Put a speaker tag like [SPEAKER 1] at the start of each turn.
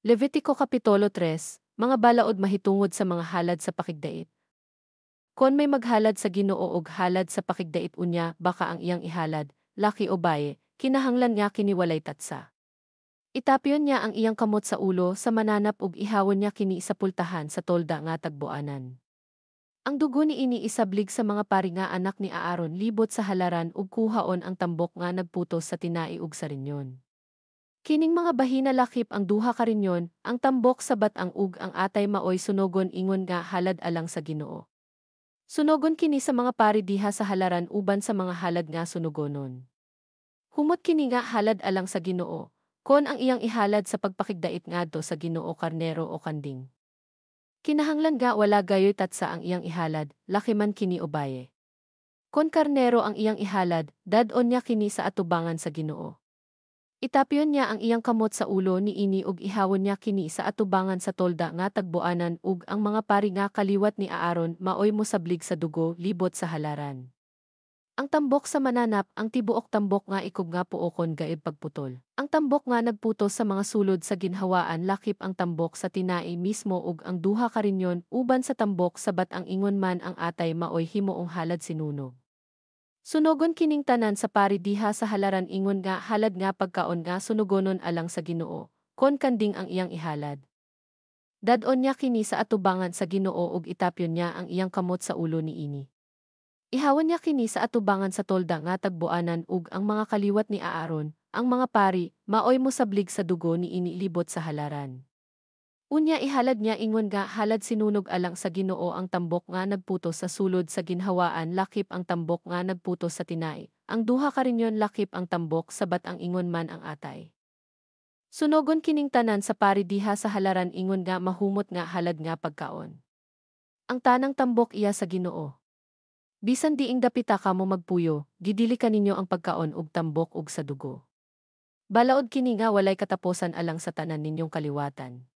[SPEAKER 1] Levitiko Kapitulo 3, mga balaod mahitungod sa mga halad sa pakigdait. Kon may maghalad sa Ginoo og halad sa pakigdait unya, baka ang iyang ihalad, laki o baye, kinahanglan nga kini walay tatsa. Itapyon niya ang iyang kamot sa ulo sa mananap ug ihawon niya kini sa pultahan sa tolda nga tagbuanan. Ang dugo ni ini isablig sa mga pari nga anak ni Aaron libot sa halaran ug kuhaon ang tambok nga nagputos sa tinai ug sa rinyon. Kining mga bahina lakip ang duha ka rinyon, ang tambok sabat ang ug ang atay maoy sunogon ingon nga halad alang sa Ginoo. Sunogon kini sa mga pari diha sa halaran uban sa mga halad nga sunogonon. Humot kini nga halad alang sa Ginoo, kon ang iyang ihalad sa pagpakigdait ngadto sa Ginoo karnero o kanding. Kinahanglan nga wala gayoy tatsa ang iyang ihalad, laki man kini o baye. Kon karnero ang iyang ihalad, dadon niya kini sa atubangan sa Ginoo. Itapyon niya ang iyang kamot sa ulo ni ini ug ihawon niya kini sa atubangan sa tolda nga tagbuanan ug ang mga pari nga kaliwat ni Aaron maoy mosablig sa dugo libot sa halaran. Ang tambok sa mananap, ang tibuok tambok nga ikob nga puokon gaib pagputol. Ang tambok nga nagputos sa mga sulod sa ginhawaan lakip ang tambok sa tinai mismo ug ang duha ka rinyon uban sa tambok sabat ang ingon man ang atay maoy himuong halad sinunog. Sunogon kining tanan sa pari diha sa halaran ingon nga halad nga pagkaon nga sunugonon alang sa Ginoo, kon kanding ang iyang ihalad. Dadon niya kini sa atubangan sa Ginoo ug itapyon niya ang iyang kamot sa ulo ni ini. Ihawon niya kini sa atubangan sa tolda nga tagbuanan ug ang mga kaliwat ni Aaron, ang mga pari, maoy mosablig sa dugo ni ini libot sa halaran. Unya ihalad niya ingon nga halad sinunog alang sa Ginoo ang tambok nga nagputos sa sulod sa ginhawaan lakip ang tambok nga nagputos sa tinai. Ang duha ka rinyon lakip ang tambok sabat ang ingon man ang atay. Sunogon kining tanan sa pari diha sa halaran ingon nga mahumot nga halad nga pagkaon. Ang tanang tambok iya sa Ginoo. Bisan diing dapita kamo magpuyo, gidili kaninyo ang pagkaon ug tambok ug sa dugo. Balaod kini nga walay kataposan alang sa tanan ninyong kaliwatan.